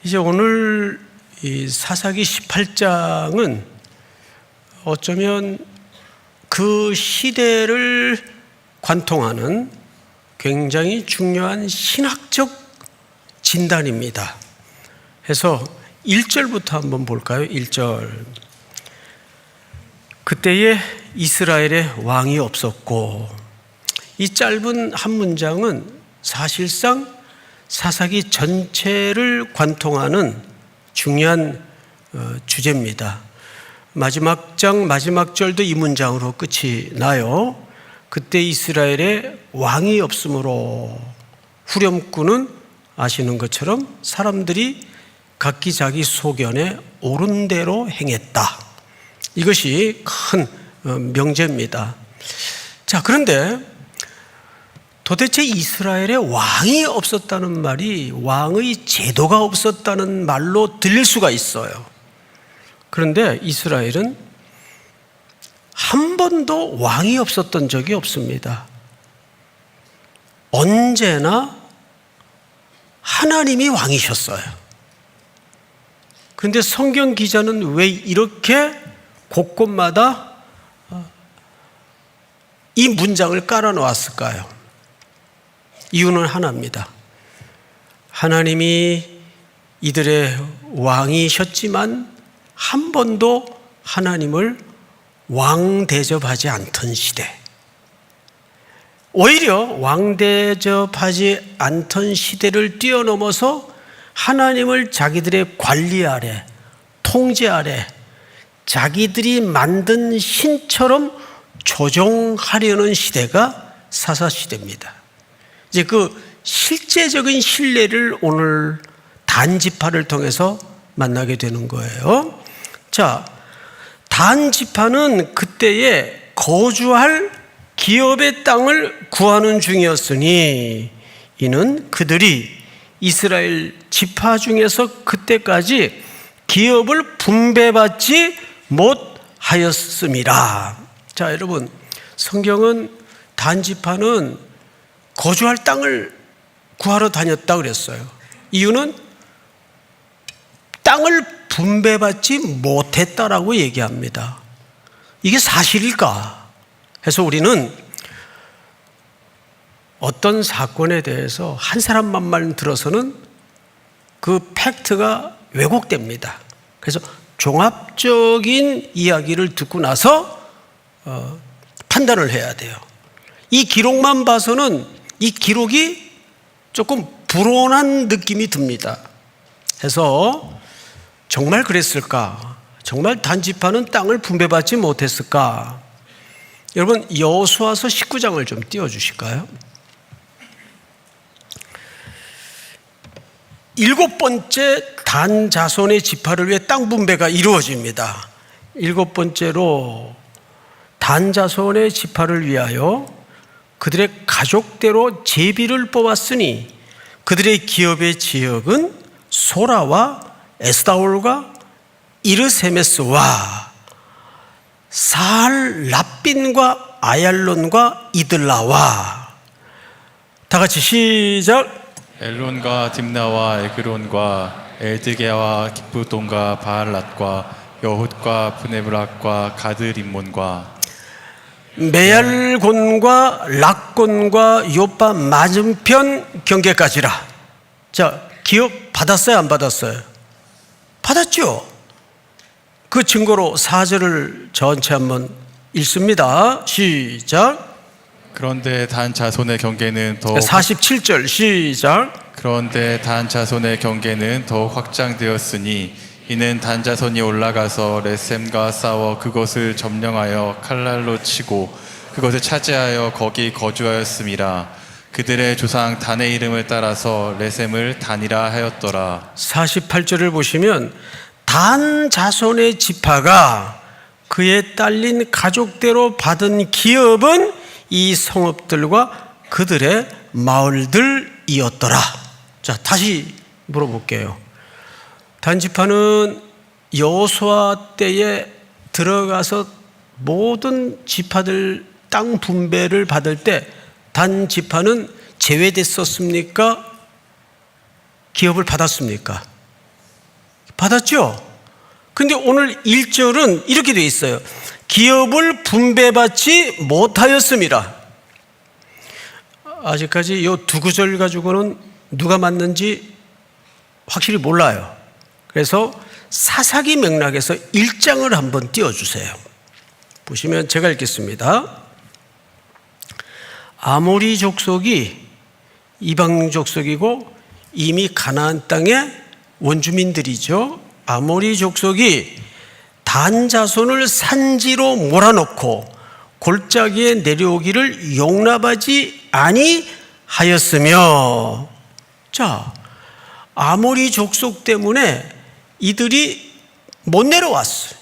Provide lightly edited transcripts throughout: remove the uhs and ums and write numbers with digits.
이제 오늘 이 사사기 18장은 어쩌면 그 시대를 관통하는 굉장히 중요한 신학적 진단입니다. 해서 1절부터 한번 볼까요? 1절. 그때에 이스라엘에 왕이 없었고, 이 짧은 한 문장은 사실상 사사기 전체를 관통하는 중요한 주제입니다. 마지막 장 마지막 절도 이 문장으로 끝이 나요. 그때 이스라엘에 왕이 없으므로 후렴구는 아시는 것처럼 사람들이 각기 자기 소견에 옳은 대로 행했다. 이것이 큰 명제입니다. 자, 그런데 도대체 이스라엘에 왕이 없었다는 말이 왕의 제도가 없었다는 말로 들릴 수가 있어요. 그런데 이스라엘은 한 번도 왕이 없었던 적이 없습니다. 언제나 하나님이 왕이셨어요. 그런데 성경 기자는 왜 이렇게 곳곳마다 이 문장을 깔아 놓았을까요? 이유는 하나입니다. 하나님이 이들의 왕이셨지만 한 번도 하나님을 왕 대접하지 않던 시대, 오히려 왕 대접하지 않던 시대를 뛰어넘어서 하나님을 자기들의 관리 아래, 통제 아래 자기들이 만든 신처럼 조종하려는 시대가 사사시대입니다. 이제 그 실제적인 신뢰를 오늘 단지파를 통해서 만나게 되는 거예요. 자, 단지파는 그때에 거주할 기업의 땅을 구하는 중이었으니 이는 그들이 이스라엘 지파 중에서 그때까지 기업을 분배받지 못하였음이라. 자, 여러분, 성경은 단지파는 거주할 땅을 구하러 다녔다 그랬어요. 이유는 땅을 분배받지 못했다라고 얘기합니다. 이게 사실일까? 해서 우리는 어떤 사건에 대해서 한 사람 말만 들어서는 그 팩트가 왜곡됩니다. 그래서 종합적인 이야기를 듣고 나서 판단을 해야 돼요. 이 기록만 봐서는 이 기록이 조금 불온한 느낌이 듭니다. 해서 정말 그랬을까? 정말 단지파는 땅을 분배받지 못했을까? 여러분, 여호수아서 19장을 좀 띄워주실까요? 7번째 단 자손의 지파를 위해 땅 분배가 이루어집니다. 7번째로 단 자손의 지파를 위하여 그들의 가족대로 제비를 뽑았으니 그들의 기업의 지역은 소라와 에스다올과 이르세메스와 사할 랍빈과 아얄론과 이들라와. 다 같이 시작. 엘론과 딥나와 에그론과 엘드게와 기브돈과 바알랏과 여훗과 브네브락과 가드림몬과 메알곤과 락곤과 요파 맞은편 경계까지라. 자, 기업 받았어요, 안 받았어요? 받았죠. 그 증거로 4절을 전체 한번 읽습니다. 시작. 그런데 단 자손의 경계는 더 47절 시작. 그런데 단 자손의 경계는 더욱 확장되었으니 이는 단 자손이 올라가서 레셈과 싸워 그것을 점령하여 칼날로 치고 그것을 차지하여 거기 거주하였음이라. 그들의 조상 단의 이름을 따라서 레셈을 단이라 하였더라. 48절을 보시면 단 자손의 지파가 그에 딸린 가족대로 받은 기업은 이 성읍들과 그들의 마을들이었더라. 자, 다시 물어볼게요. 단지파는 여호수아 때에 들어가서 모든 지파들 땅 분배를 받을 때 단지파는 제외됐었습니까? 기업을 받았습니까? 받았죠? 근데 오늘 1절은 이렇게 돼 있어요. 기업을 분배받지 못하였습니다. 아직까지 이 두 구절 가지고는 누가 맞는지 확실히 몰라요. 그래서 사사기 맥락에서 1장을 한번 띄워주세요. 보시면 제가 읽겠습니다. 아모리 족속이 이방 족속이고 이미 가나안 땅의 원주민들이죠. 아모리 족속이 단 자손을 산지로 몰아넣고 골짜기에 내려오기를 용납하지 아니하였으며, 자, 아모리 족속 때문에 이들이 못 내려왔어요.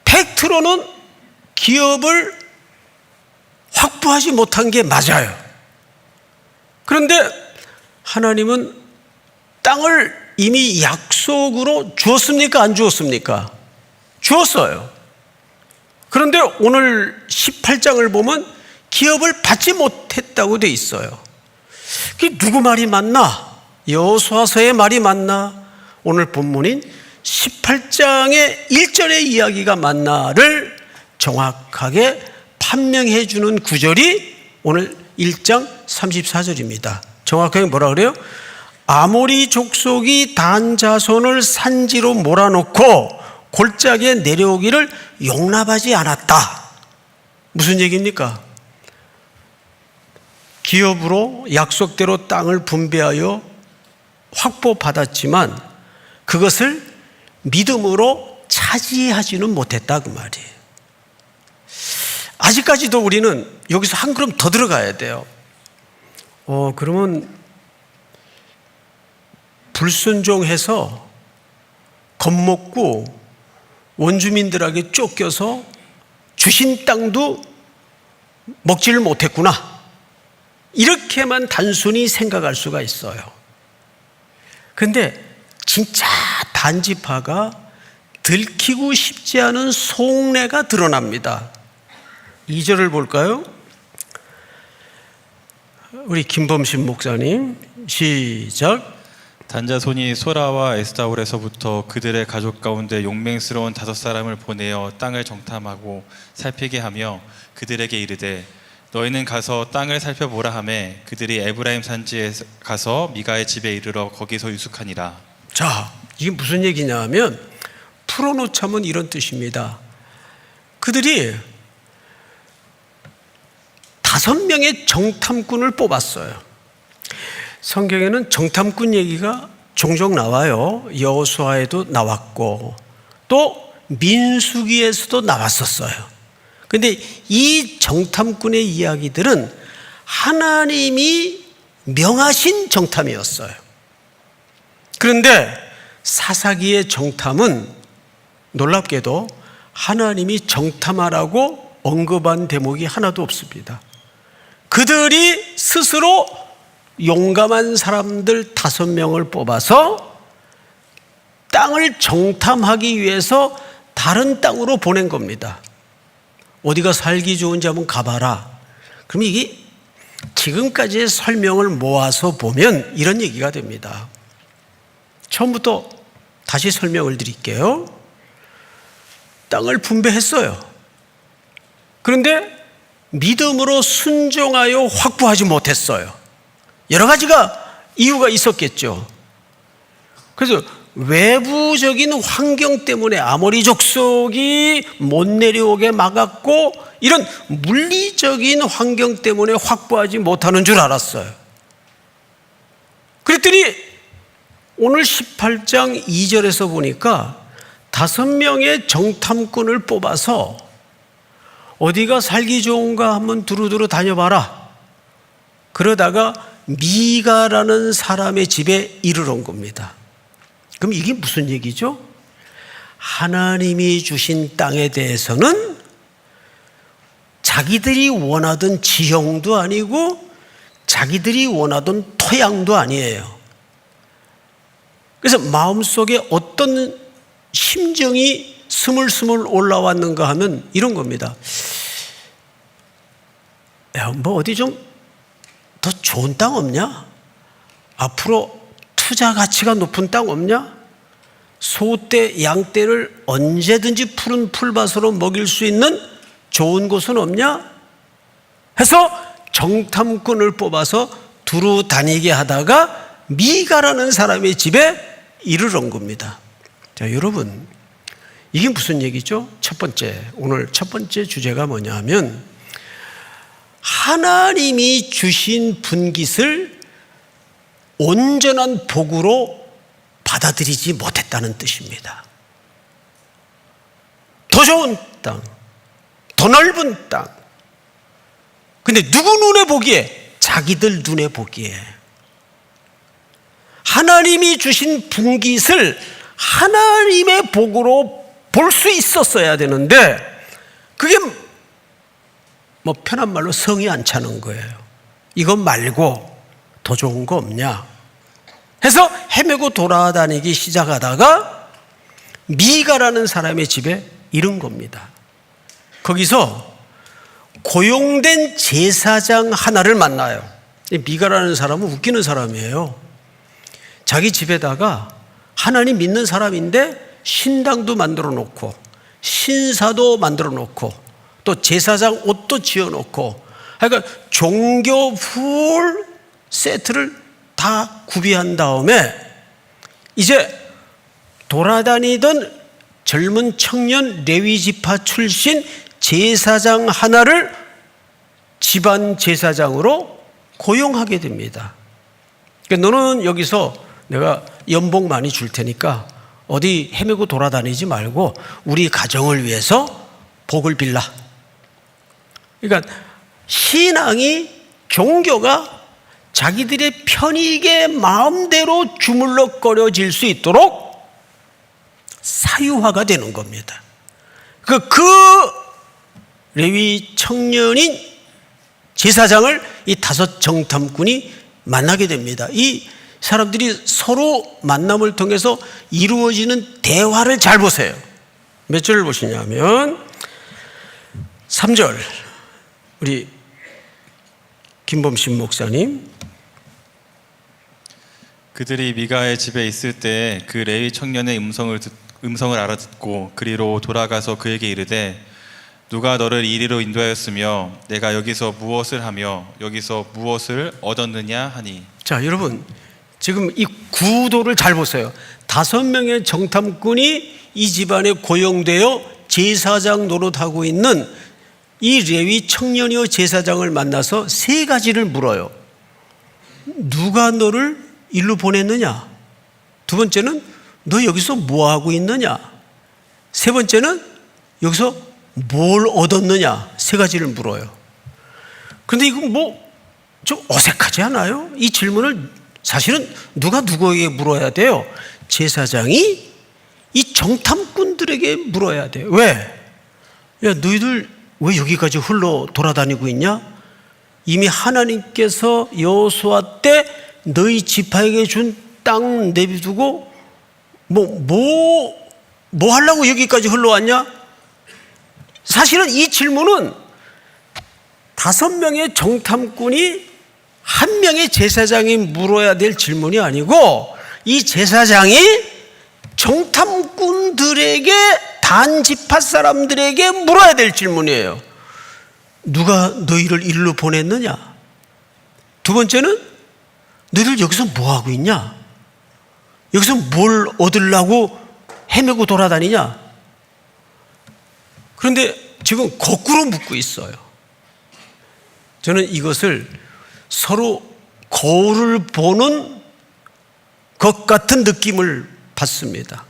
팩트로는 기업을 확보하지 못한 게 맞아요. 그런데 하나님은 땅을 이미 약속으로 주었습니까? 안 주었습니까? 주었어요. 그런데 오늘 18장을 보면 기업을 받지 못했다고 돼 있어요. 그게 누구 말이 맞나? 여호수아서의 말이 맞나? 오늘 본문인 18장의 1절의 이야기가 맞나를 정확하게 판명해 주는 구절이 오늘 1장 34절입니다. 정확하게 뭐라 그래요? 아모리 족속이 단 자손을 산지로 몰아넣고 골짜기에 내려오기를 용납하지 않았다. 무슨 얘기입니까? 기업으로 약속대로 땅을 분배하여 확보받았지만 그것을 믿음으로 차지하지는 못했다, 그 말이에요. 아직까지도 우리는 여기서 한 걸음 더 들어가야 돼요. 그러면 불순종해서 겁먹고 원주민들에게 쫓겨서 주신 땅도 먹지를 못했구나, 이렇게만 단순히 생각할 수가 있어요. 그런데 진짜 단지파가 들키고 싶지 않은 속내가 드러납니다. 2절을 볼까요? 우리 김범신 목사님 시작. 단자손이 소라와 에스타올에서부터 그들의 가족 가운데 용맹스러운 5사람을 보내어 땅을 정탐하고 살피게 하며 그들에게 이르되 너희는 가서 땅을 살펴보라 하매 그들이 에브라임 산지에 가서 미가의 집에 이르러 거기서 유숙하니라. 자, 이게 무슨 얘기냐 하면 풀어놓자면 이런 뜻입니다. 그들이 5명의 정탐꾼을 뽑았어요. 성경에는 정탐꾼 얘기가 종종 나와요. 여호수아에도 나왔고 또 민수기에서도 나왔었어요. 그런데 이 정탐꾼의 이야기들은 하나님이 명하신 정탐이었어요. 그런데 사사기의 정탐은 놀랍게도 하나님이 정탐하라고 언급한 대목이 하나도 없습니다. 그들이 스스로 용감한 사람들 5명을 뽑아서 땅을 정탐하기 위해서 다른 땅으로 보낸 겁니다. 어디가 살기 좋은지 한번 가봐라. 그럼 이게 지금까지의 설명을 모아서 보면 이런 얘기가 됩니다. 처음부터 다시 설명을 드릴게요. 땅을 분배했어요. 그런데 믿음으로 순종하여 확보하지 못했어요. 여러 가지가 이유가 있었겠죠. 그래서 외부적인 환경 때문에 아모리 족속이 못 내려오게 막았고 이런 물리적인 환경 때문에 확보하지 못하는 줄 알았어요. 그랬더니 오늘 18장 2절에서 보니까 5명의 정탐꾼을 뽑아서 어디가 살기 좋은가 한번 두루두루 다녀봐라. 그러다가 미가라는 사람의 집에 이르러 겁니다. 그럼 이게 무슨 얘기죠? 하나님이 주신 땅에 대해서는 자기들이 원하던 지형도 아니고 자기들이 원하던 토양도 아니에요. 그래서 마음속에 어떤 심정이 스물스물 올라왔는가 하면 이런 겁니다. 야, 뭐 어디 좀 더 좋은 땅 없냐? 앞으로 투자 가치가 높은 땅 없냐? 소떼, 양떼를 언제든지 푸른 풀밭으로 먹일 수 있는 좋은 곳은 없냐? 해서 정탐꾼을 뽑아서 두루 다니게 하다가 미가라는 사람의 집에 이르러 온 겁니다. 자, 여러분, 이게 무슨 얘기죠? 첫 번째, 오늘 첫 번째 주제가 뭐냐 하면 하나님이 주신 분깃을 온전한 복으로 받아들이지 못했다는 뜻입니다. 더 좋은 땅, 더 넓은 땅. 근데 누구 눈에 보기에? 자기들 눈에 보기에. 하나님이 주신 분깃을 하나님의 복으로 볼 수 있었어야 되는데 그게 뭐 편한 말로 성이 안 차는 거예요. 이것 말고 더 좋은 거 없냐 해서 헤매고 돌아다니기 시작하다가 미가라는 사람의 집에 이른 겁니다. 거기서 고용된 제사장 하나를 만나요. 미가라는 사람은 웃기는 사람이에요. 자기 집에다가 하나님 믿는 사람인데 신당도 만들어 놓고 신사도 만들어 놓고 또 제사장 옷도 지어 놓고, 그러니까 종교 풀 세트를 다 구비한 다음에 이제 돌아다니던 젊은 청년 레위 지파 출신 제사장 하나를 집안 제사장으로 고용하게 됩니다. 그러니까 너는 여기서 내가 연봉 많이 줄 테니까 어디 헤매고 돌아다니지 말고 우리 가정을 위해서 복을 빌라. 그러니까 신앙이, 종교가 자기들의 편익에 마음대로 주물럭거려질 수 있도록 사유화가 되는 겁니다. 그 레위 청년인 제사장을 이 다섯 정탐꾼이 만나게 됩니다. 이 사람들이 서로 만남을 통해서 이루어지는 대화를 잘 보세요. 몇 절을 보시냐면 3절, 우리 김범신 목사님. 그들이 미가의 집에 있을 때 그 레위 청년의 음성을 알아듣고 그리로 돌아가서 그에게 이르되 누가 너를 이리로 인도하였으며 내가 여기서 무엇을 하며 여기서 무엇을 얻었느냐 하니. 자, 여러분, 지금 이 구도를 잘 보세요. 5명의 정탐꾼이 이 집안에 고용되어 제사장 노릇하고 있는 이 레위 청년이요 제사장을 만나서 3가지를 물어요. 누가 너를 일로 보냈느냐? 두 번째는 너 여기서 뭐 하고 있느냐? 세 번째는 여기서 뭘 얻었느냐? 3가지를 물어요. 그런데 이거 뭐 좀 어색하지 않아요? 이 질문을 사실은 누가 누구에게 물어야 돼요? 제사장이 이 정탐꾼들에게 물어야 돼요. 왜? 야, 너희들 왜 여기까지 흘러 돌아다니고 있냐? 이미 하나님께서 여호수아 때 너희 지파에게 준 땅 내비두고 뭐 하려고 여기까지 흘러왔냐? 사실은 이 질문은 5명의 정탐꾼이 1명의 제사장이 물어야 될 질문이 아니고 이 제사장이 정탐꾼들에게, 단 지파 사람들에게 물어야 될 질문이에요. 누가 너희를 이리로 보냈느냐? 두 번째는 너희들 여기서 뭐 하고 있냐? 여기서 뭘 얻으려고 헤매고 돌아다니냐? 그런데 지금 거꾸로 묻고 있어요. 저는 이것을 서로 거울을 보는 것 같은 느낌을 받습니다.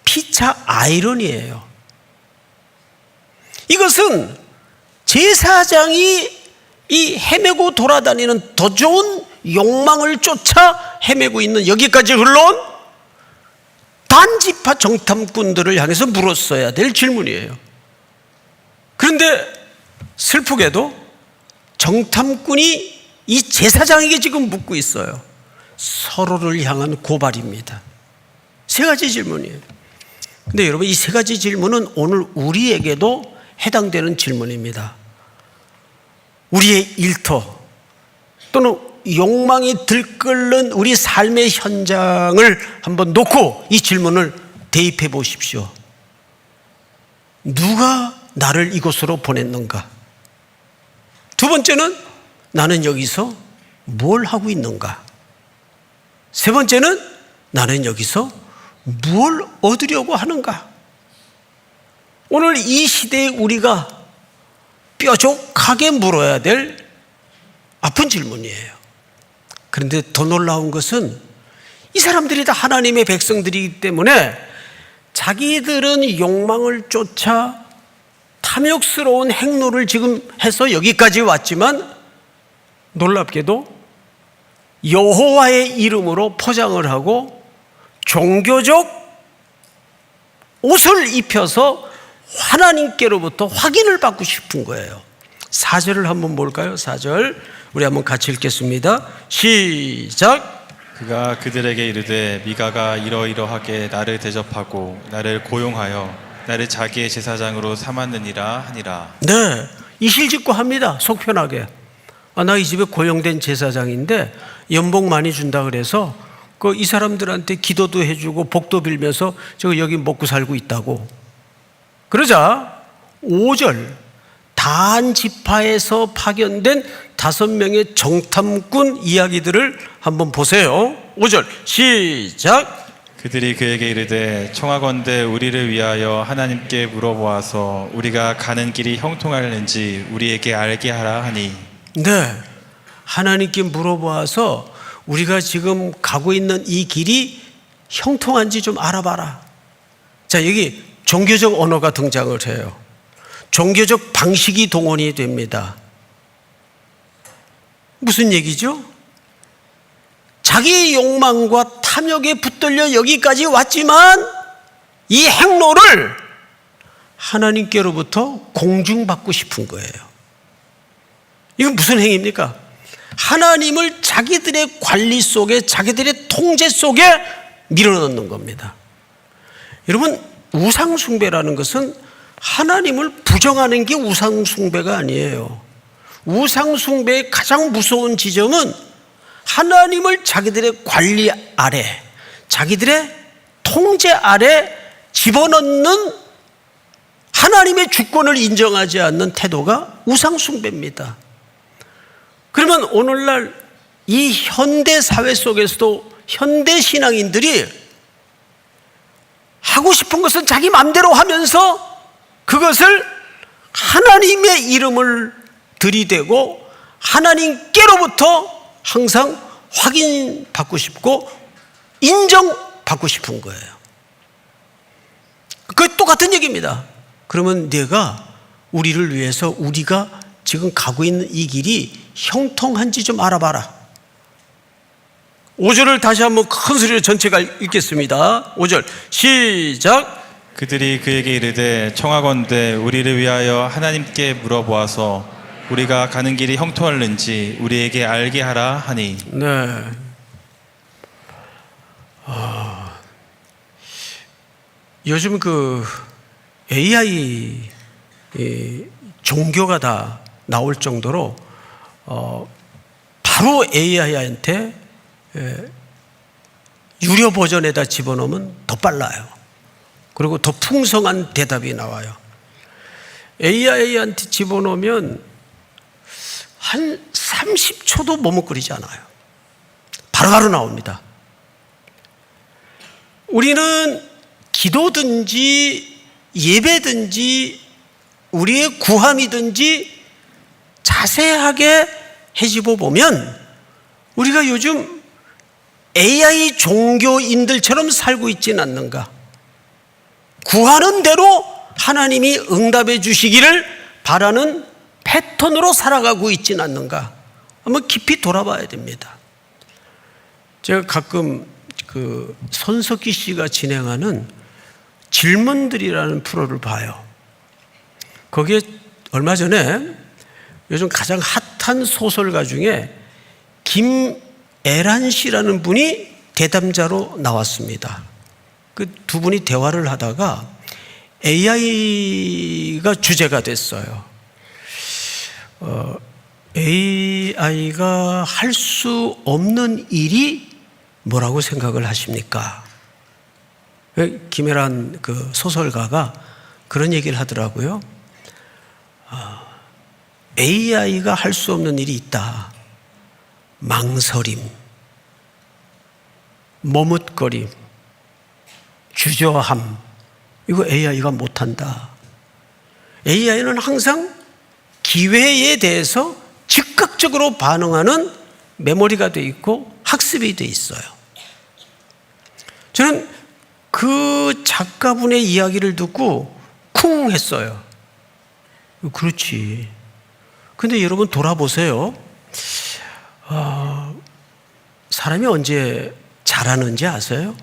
피차 아이러니예요. 이것은 제사장이 이 헤매고 돌아다니는 더 좋은 욕망을 쫓아 헤매고 있는 여기까지 흘러온 단지파 정탐꾼들을 향해서 물었어야 될 질문이에요. 그런데 슬프게도 정탐꾼이 이 제사장에게 지금 묻고 있어요. 서로를 향한 고발입니다. 3가지 질문이에요. 근데 여러분, 이 3가지 질문은 오늘 우리에게도 해당되는 질문입니다. 우리의 일터 또는 욕망이 들끓는 우리 삶의 현장을 한번 놓고 이 질문을 대입해 보십시오. 누가 나를 이곳으로 보냈는가? 두 번째는 나는 여기서 뭘 하고 있는가? 세 번째는 나는 여기서 뭘 얻으려고 하는가? 오늘 이 시대에 우리가 뾰족하게 물어야 될 아픈 질문이에요. 그런데 더 놀라운 것은 이 사람들이 다 하나님의 백성들이기 때문에 자기들은 욕망을 쫓아 탐욕스러운 행로를 지금 해서 여기까지 왔지만 놀랍게도 여호와의 이름으로 포장을 하고 종교적 옷을 입혀서 하나님께로부터 확인을 받고 싶은 거예요. 4절을 한번 볼까요? 4절 우리 한번 같이 읽겠습니다. 시작. 그가 그들에게 이르되 미가가 이러이러하게 나를 대접하고 나를 고용하여 나를 자기의 제사장으로 삼았느니라 하니라. 네, 이실직고 합니다. 속 편하게. 나 이 집에 고용된 제사장인데 연봉 많이 준다 그래서 이 사람들한테 기도도 해주고 복도 빌면서 저 여기 먹고 살고 있다고. 그러자 5절 단 지파에서 파견된 5명의 정탐꾼 이야기들을 한번 보세요. 5절 시작. 그들이 그에게 이르되 청하건대 우리를 위하여 하나님께 물어보아서 우리가 가는 길이 형통하는지 우리에게 알게 하라 하니. 네, 하나님께 물어보아서 우리가 지금 가고 있는 이 길이 형통한지 좀 알아봐라. 자, 여기 종교적 언어가 등장을 해요. 종교적 방식이 동원이 됩니다. 무슨 얘기죠? 자기의 욕망과 탐욕에 붙들려 여기까지 왔지만 이 행로를 하나님께로부터 공중받고 싶은 거예요. 이건 무슨 행위입니까? 하나님을 자기들의 관리 속에, 자기들의 통제 속에 밀어넣는 겁니다. 여러분, 우상숭배라는 것은 하나님을 부정하는 게 우상숭배가 아니에요. 우상숭배의 가장 무서운 지점은 하나님을 자기들의 관리 아래, 자기들의 통제 아래 집어넣는 하나님의 주권을 인정하지 않는 태도가 우상숭배입니다. 그러면 오늘날 이 현대 사회 속에서도 현대 신앙인들이 하고 싶은 것은 자기 마음대로 하면서 그것을 하나님의 이름을 들이대고 하나님께로부터 항상 확인받고 싶고 인정받고 싶은 거예요. 그 똑같은 얘기입니다. 그러면 내가 우리를 위해서 우리가 지금 가고 있는 이 길이 형통한지 좀 알아봐라. 5절을 다시 한번 큰 소리로 전체가 읽겠습니다. 5절 시작. 그들이 그에게 이르되 청하건대 우리를 위하여 하나님께 물어보아서 우리가 가는 길이 형통하는지 우리에게 알게 하라 하니. 네. 요즘 AI 종교가 다 나올 정도로 바로 AI한테 유료 버전에다 집어넣으면 더 빨라요. 그리고 더 풍성한 대답이 나와요. AI한테 집어넣으면 한 30초도 머뭇거리지 않아요. 바로바로 나옵니다. 우리는 기도든지 예배든지 우리의 구함이든지 자세하게 해집어 보면 우리가 요즘 AI 종교인들처럼 살고 있지는 않는가? 구하는 대로 하나님이 응답해 주시기를 바라는 패턴으로 살아가고 있지는 않는가? 한번 깊이 돌아봐야 됩니다. 제가 가끔 손석희 씨가 진행하는 질문들이라는 프로를 봐요. 거기에 얼마 전에 요즘 가장 핫한 소설가 중에 김애란 씨라는 분이 대담자로 나왔습니다. 그 두 분이 대화를 하다가 AI가 주제가 됐어요. AI가 할 수 없는 일이 뭐라고 생각을 하십니까? 김혜란 그 소설가가 그런 얘기를 하더라고요. AI가 할 수 없는 일이 있다. 망설임, 머뭇거림, 주저함, 이거 AI가 못한다. AI는 항상 기회에 대해서 즉각적으로 반응하는 메모리가 돼 있고 학습이 돼 있어요. 저는 그 작가분의 이야기를 듣고 쿵 했어요. 그렇지. 근데 여러분 돌아보세요. 사람이 언제 자라는지 아세요?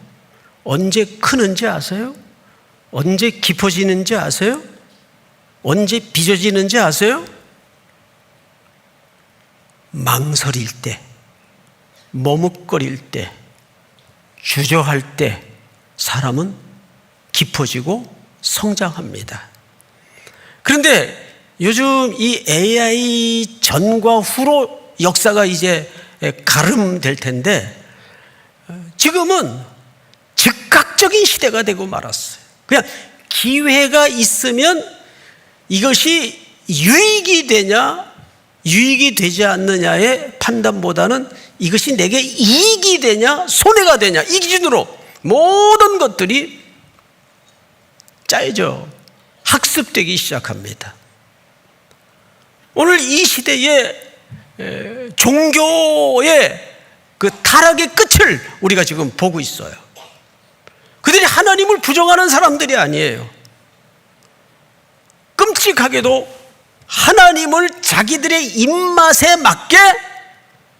언제 크는지 아세요? 언제 깊어지는지 아세요? 언제 빚어지는지 아세요? 망설일 때, 머뭇거릴 때, 주저할 때 사람은 깊어지고 성장합니다. 그런데 요즘 이 AI 전과 후로 역사가 이제 가름될 텐데 지금은 즉각적인 시대가 되고 말았어요. 그냥 기회가 있으면 이것이 유익이 되냐 유익이 되지 않느냐의 판단보다는 이것이 내게 이익이 되냐 손해가 되냐 이 기준으로 모든 것들이 짜여져 학습되기 시작합니다. 오늘 이 시대에 종교의 그 타락의 끝을 우리가 지금 보고 있어요. 그들이 하나님을 부정하는 사람들이 아니에요. 끔찍하게도 하나님을 자기들의 입맛에 맞게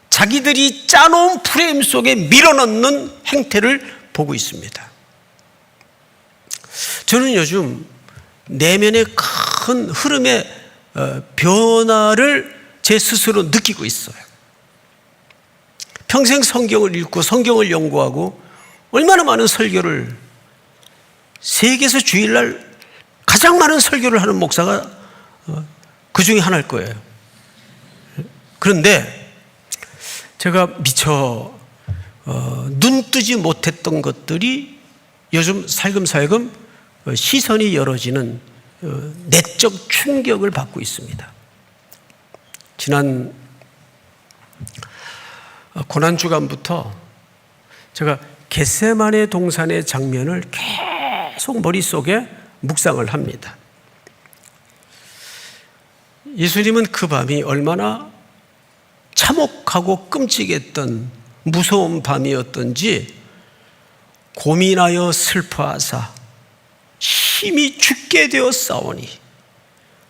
자기들이 짜놓은 프레임 속에 밀어넣는 행태를 보고 있습니다. 저는 요즘 내면의 큰 흐름의 변화를 제 스스로 느끼고 있어요. 평생 성경을 읽고 성경을 연구하고 얼마나 많은 설교를 세계에서 주일날 가장 많은 설교를 하는 목사가 그 중에 하나일 거예요. 그런데 제가 미처 눈 뜨지 못했던 것들이 요즘 살금살금 시선이 열어지는 내적 충격을 받고 있습니다. 지난 고난주간부터 제가 겟세마네 동산의 장면을 계속 머릿속에 묵상을 합니다. 예수님은 그 밤이 얼마나 참혹하고 끔찍했던 무서운 밤이었던지 고민하여 슬퍼하사 심히 죽게 되었사오니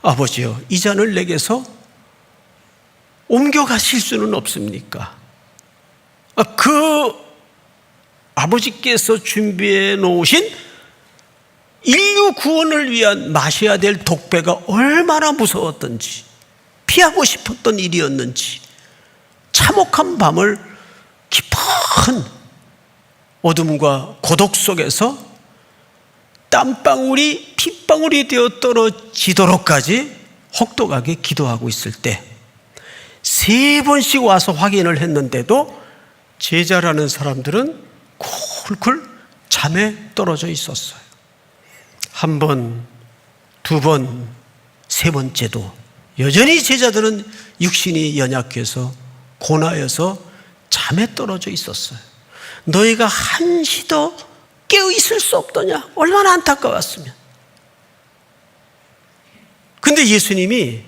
아버지여 이 잔을 내게서 옮겨가실 수는 없습니까? 그 아버지께서 준비해 놓으신 인류 구원을 위한 마셔야 될 독배가 얼마나 무서웠던지 피하고 싶었던 일이었는지 참혹한 밤을 깊은 어둠과 고독 속에서 땀방울이 핏방울이 되어 떨어지도록까지 혹독하게 기도하고 있을 때 3번씩 와서 확인을 했는데도 제자라는 사람들은 쿨쿨 잠에 떨어져 있었어요. 1번, 2번, 3번째도 여전히 제자들은 육신이 연약해서 고나여서 잠에 떨어져 있었어요. 너희가 한시도 깨어 있을 수 없더냐? 얼마나 안타까웠으면. 근데 예수님이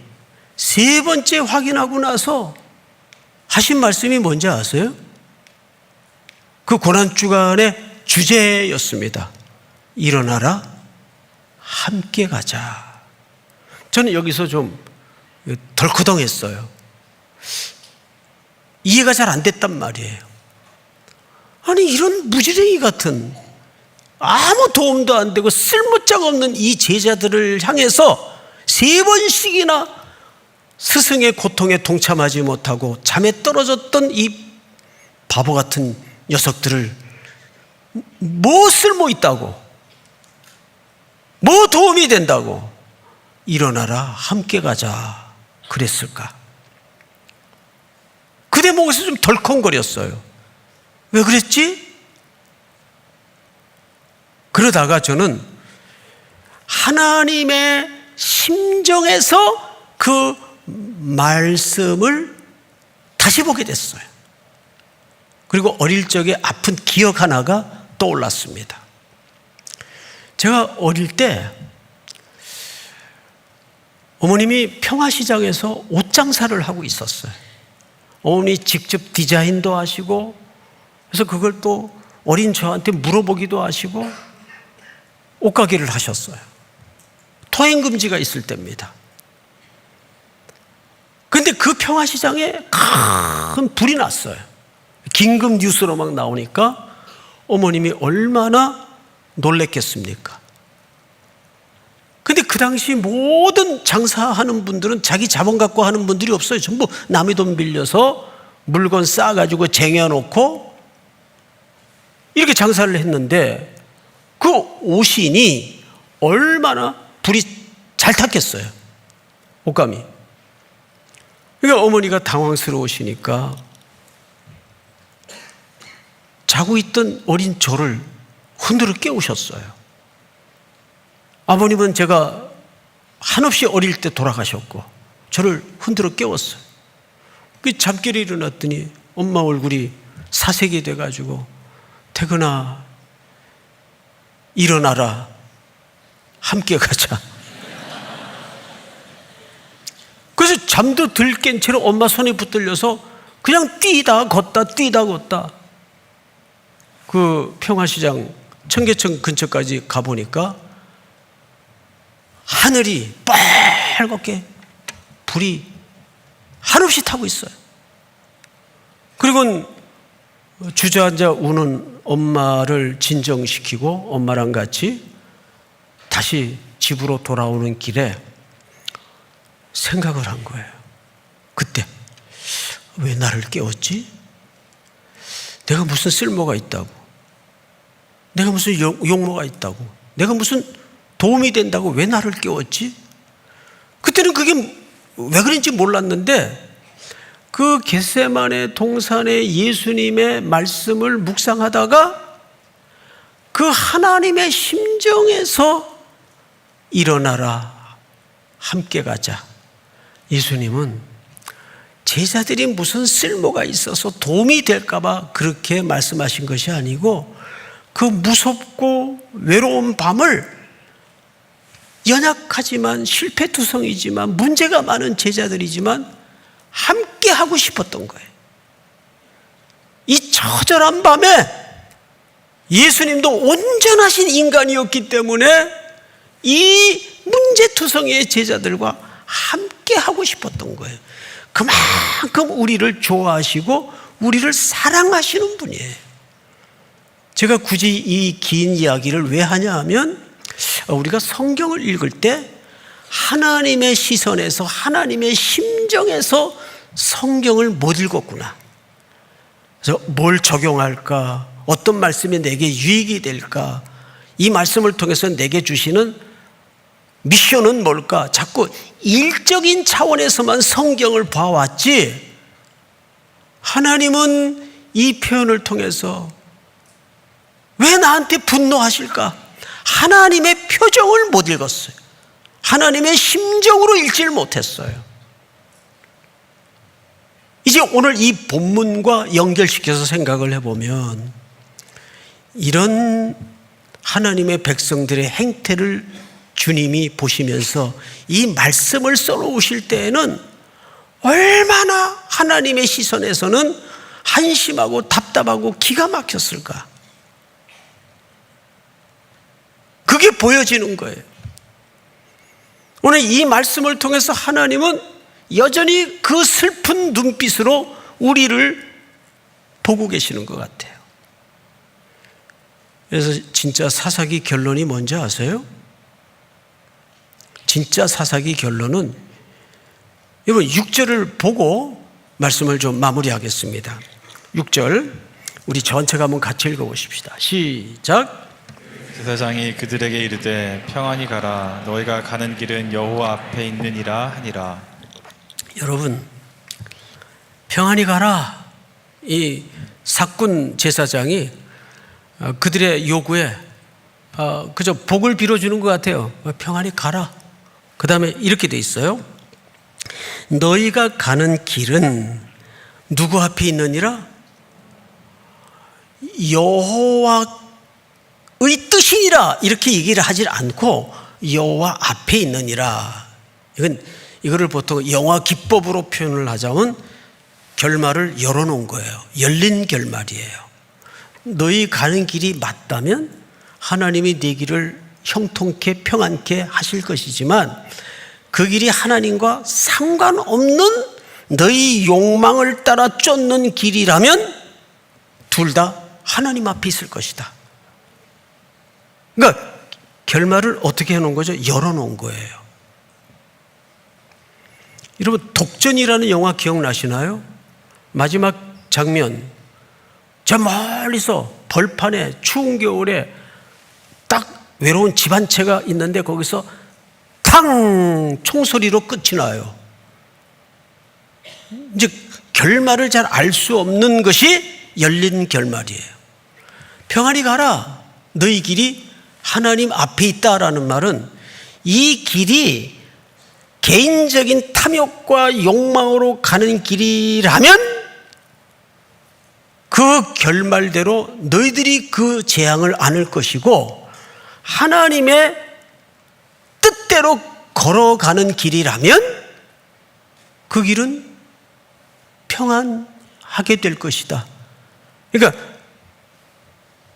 3번째 확인하고 나서 하신 말씀이 뭔지 아세요? 그 고난주간의 주제였습니다. 일어나라, 함께 가자. 저는 여기서 좀 덜커덩했어요. 이해가 잘 안 됐단 말이에요. 아니 이런 무지랭이 같은 아무 도움도 안 되고 쓸모짝 없는 이 제자들을 향해서 3번씩이나 스승의 고통에 동참하지 못하고 잠에 떨어졌던 이 바보 같은 녀석들을 뭐 쓸모 있다고, 뭐 도움이 된다고 일어나라 함께 가자 그랬을까? 그 대목에서 좀 덜컹거렸어요. 왜 그랬지? 그러다가 저는 하나님의 심정에서 그 말씀을 다시 보게 됐어요. 그리고 어릴 적에 아픈 기억 하나가 떠올랐습니다. 제가 어릴 때 어머님이 평화시장에서 옷 장사를 하고 있었어요. 어머니 직접 디자인도 하시고, 그래서 그걸 또 어린 저한테 물어보기도 하시고 옷가게를 하셨어요. 통행금지가 있을 때입니다. 그런데 그 평화시장에 큰 불이 났어요. 긴급 뉴스로 막 나오니까 어머님이 얼마나 놀랬겠습니까? 근데 그 당시 모든 장사하는 분들은 자기 자본 갖고 하는 분들이 없어요. 전부 남의 돈 빌려서 물건 싸가지고 쟁여놓고 이렇게 장사를 했는데 그 옷인이 얼마나 불이 잘 탔겠어요. 옷감이. 그러니까 어머니가 당황스러우시니까 자고 있던 어린 저를 흔들어 깨우셨어요. 아버님은 제가 한없이 어릴 때 돌아가셨고 저를 흔들어 깨웠어요. 그 잠결에 일어났더니 엄마 얼굴이 사색이 돼가지고 태근아 일어나라 함께 가자. 그래서 잠도 들 깬 채로 엄마 손에 붙들려서 그냥 뛰다 걷다 그 평화시장 청계천 근처까지 가보니까 하늘이 빨갛게 불이 한없이 타고 있어요. 그리고 주저앉아 우는 엄마를 진정시키고 엄마랑 같이 다시 집으로 돌아오는 길에 생각을 한 거예요. 그때 왜 나를 깨웠지? 내가 무슨 쓸모가 있다고, 내가 무슨 용모가 있다고, 내가 무슨 도움이 된다고 왜 나를 깨웠지? 그때는 그게 왜 그런지 몰랐는데 그 겟세마네 동산에 예수님의 말씀을 묵상하다가 그 하나님의 심정에서 일어나라 함께 가자. 예수님은 제자들이 무슨 쓸모가 있어서 도움이 될까봐 그렇게 말씀하신 것이 아니고 그 무섭고 외로운 밤을 연약하지만 실패투성이지만 문제가 많은 제자들이지만 함께 하고 싶었던 거예요. 이 처절한 밤에 예수님도 온전하신 인간이었기 때문에 이 문제투성이의 제자들과 함께 하고 싶었던 거예요. 그만큼 우리를 좋아하시고 우리를 사랑하시는 분이에요. 제가 굳이 이 긴 이야기를 왜 하냐 하면 우리가 성경을 읽을 때 하나님의 시선에서 하나님의 심정에서 성경을 못 읽었구나. 그래서 뭘 적용할까? 어떤 말씀이 내게 유익이 될까? 이 말씀을 통해서 내게 주시는 미션은 뭘까? 자꾸 일적인 차원에서만 성경을 봐왔지 하나님은 이 표현을 통해서 왜 나한테 분노하실까? 하나님의 표정을 못 읽었어요. 하나님의 심정으로 읽지를 못했어요. 이제 오늘 이 본문과 연결시켜서 생각을 해보면 이런 하나님의 백성들의 행태를 주님이 보시면서 이 말씀을 써놓으실 때에는 얼마나 하나님의 시선에서는 한심하고 답답하고 기가 막혔을까? 그게 보여지는 거예요. 오늘 이 말씀을 통해서 하나님은 여전히 그 슬픈 눈빛으로 우리를 보고 계시는 것 같아요. 그래서 진짜 사사기 결론이 뭔지 아세요? 진짜 사사기 결론은 여러분 6절을 보고 말씀을 좀 마무리하겠습니다. 6절 우리 전체가 한번 같이 읽어보십시다. 시작. 제사장이 그들에게 이르되 평안히 가라 너희가 가는 길은 여호와 앞에 있느니라 하니라. 여러분 평안히 가라. 이 사꾼 제사장이 그들의 요구에 그저 복을 빌어주는 것 같아요. 평안히 가라. 그 다음에 이렇게 돼 있어요. 너희가 가는 길은 누구 앞에 있느니라? 여호와의 뜻이니라. 이렇게 얘기를 하지 않고 여호와 앞에 있느니라. 이거를 보통 영화 기법으로 표현을 하자면 결말을 열어놓은 거예요. 열린 결말이에요. 너희 가는 길이 맞다면 하나님이 네 길을 형통케 평안케 하실 것이지만 그 길이 하나님과 상관없는 너희 욕망을 따라 쫓는 길이라면 둘 다 하나님 앞에 있을 것이다. 그러니까 결말을 어떻게 해놓은 거죠? 열어놓은 거예요. 여러분, 독전이라는 영화 기억나시나요? 마지막 장면, 저 멀리서 벌판에 추운 겨울에 딱 외로운 집 한 채가 있는데 거기서 탕 총소리로 끝이 나요. 이제 결말을 잘 알 수 없는 것이 열린 결말이에요. 평안히 가라. 너희 길이 하나님 앞에 있다라는 말은 이 길이 개인적인 탐욕과 욕망으로 가는 길이라면 그 결말대로 너희들이 그 재앙을 안을 것이고, 하나님의 뜻대로 걸어가는 길이라면 그 길은 평안하게 될 것이다. 그러니까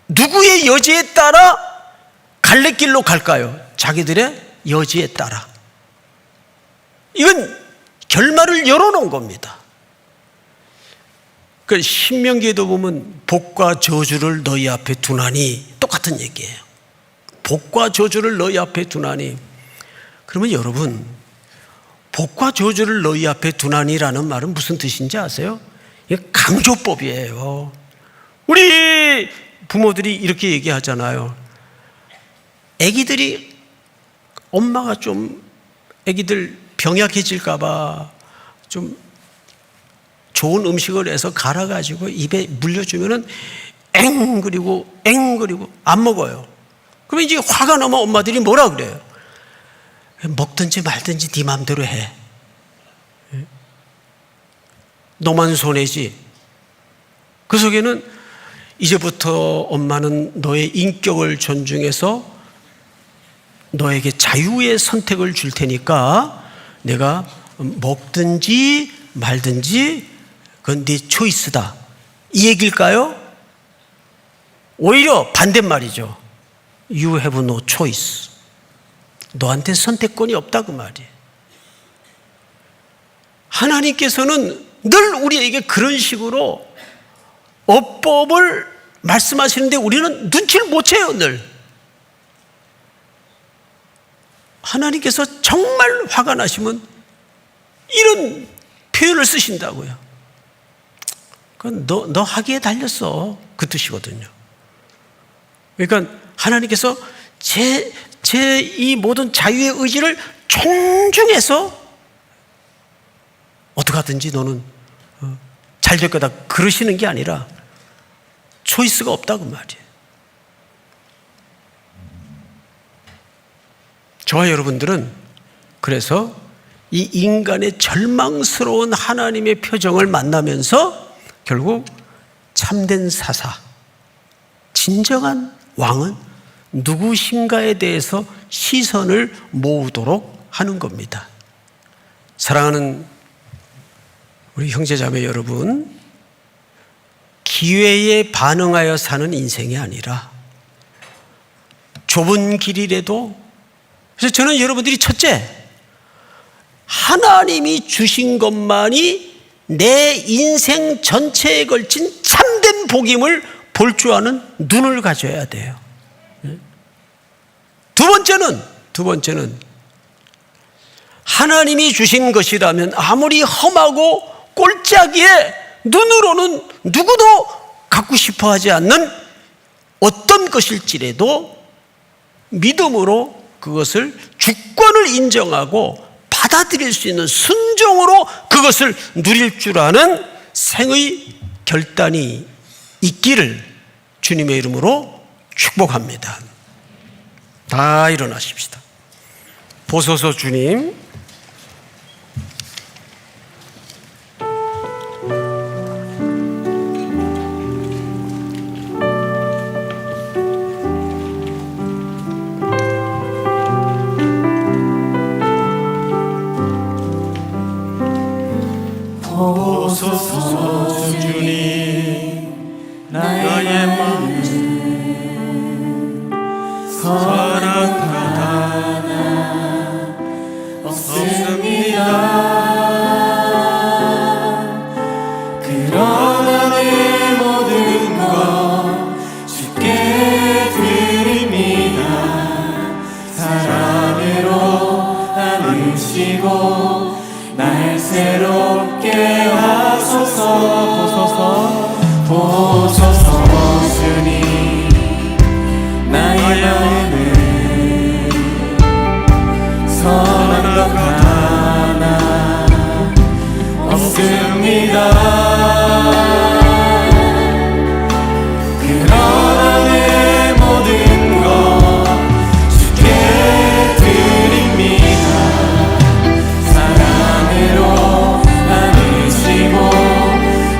누구의 여지에 따라 갈래길로 갈까요? 자기들의 여지에 따라. 이건 결말을 열어놓은 겁니다. 그 신명기에도 보면 복과 저주를 너희 앞에 두나니, 똑같은 얘기예요. 복과 저주를 너희 앞에 두나니. 그러면 여러분, 복과 저주를 너희 앞에 두나니라는 말은 무슨 뜻인지 아세요? 이게 강조법이에요. 우리 부모들이 이렇게 얘기하잖아요. 아기들이, 엄마가 좀 아기들 병약해질까봐 좀 좋은 음식을 해서 갈아가지고 입에 물려주면은 앵그리고 안 먹어요. 그러면 이제 화가 나면 엄마들이 뭐라 그래요? 먹든지 말든지 네 마음대로 해. 너만 손해지. 그 속에는 이제부터 엄마는 너의 인격을 존중해서 너에게 자유의 선택을 줄 테니까 내가 먹든지 말든지 그건 네 초이스다. 이 얘기일까요? 오히려 반대말이죠. You have no choice. 너한테 선택권이 없다 그 말이에요. 하나님께서는 늘 우리에게 그런 식으로 어법을 말씀하시는데 우리는 눈치를 못 채요. 늘 하나님께서 정말 화가 나시면 이런 표현을 쓰신다고요. 그건 너 하기에 달렸어, 그 뜻이거든요. 그러니까 하나님께서 제 이 모든 자유의 의지를 존중해서 어떻게 하든지 너는 잘 될 거다 그러시는 게 아니라 초이스가 없다고 말이에요. 저와 여러분들은 그래서 이 인간의 절망스러운 하나님의 표정을 만나면서 결국 참된 사사, 진정한 왕은 누구신가에 대해서 시선을 모으도록 하는 겁니다. 사랑하는 우리 형제자매 여러분, 기회에 반응하여 사는 인생이 아니라 좁은 길이라도, 그래서 저는 여러분들이 첫째, 하나님이 주신 것만이 내 인생 전체에 걸친 참된 복임을 볼 줄 아는 눈을 가져야 돼요. 두 번째는 하나님이 주신 것이라면 아무리 험하고 꼴짜기에 눈으로는 누구도 갖고 싶어 하지 않는 어떤 것일지라도 믿음으로 그것을 주권을 인정하고 받아들일 수 있는 순종으로 그것을 누릴 줄 아는 생의 결단이 있기를 주님의 이름으로 축복합니다. 다 일어나십시다. 보소서 주님. 보소서 주님, 나의 마음 사랑 없습니다. 그러나 내 모든 것 주께 드립니다. 사랑으로 안으시고 날 새롭게 하소서. 보소서 주님, 나의 마음을 선한 것 하나 없습니다. 그러나 내 모든 것 주께 드립니다. 사랑으로 안으시고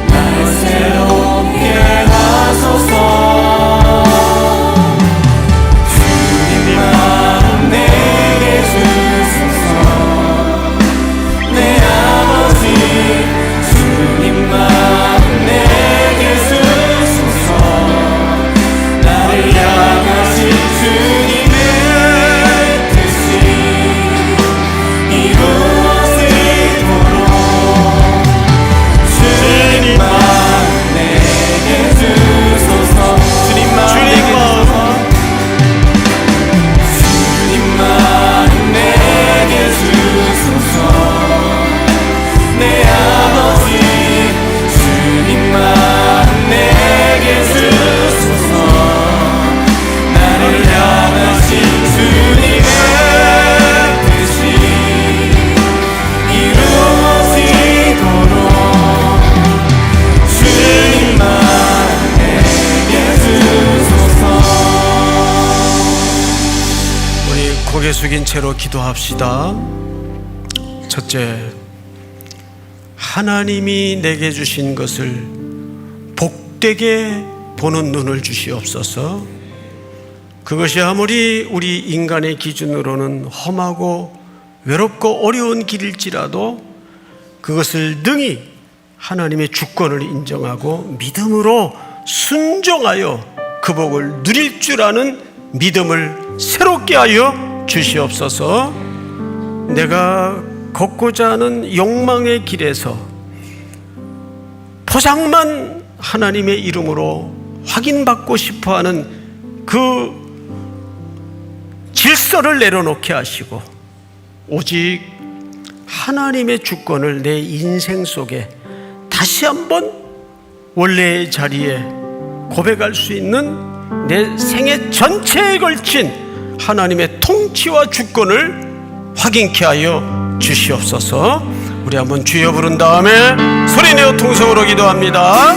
날 새롭게 하소서. 고개 숙인 채로 기도합시다. 첫째, 하나님이 내게 주신 것을 복되게 보는 눈을 주시옵소서. 그것이 아무리 우리 인간의 기준으로는 험하고 외롭고 어려운 길일지라도 그것을 능히 하나님의 주권을 인정하고 믿음으로 순종하여 그 복을 누릴 줄 아는 믿음을 새롭게 하여 주시옵소서. 내가 걷고자 하는 욕망의 길에서 포장만 하나님의 이름으로 확인받고 싶어하는 그 질서를 내려놓게 하시고 오직 하나님의 주권을 내 인생 속에 다시 한번 원래의 자리에 고백할 수 있는 내 생애 전체에 걸친 하나님의 통치와 주권을 확인케 하여 주시옵소서. 우리 한번 주여 부른 다음에 소리내어 통성으로 기도합니다.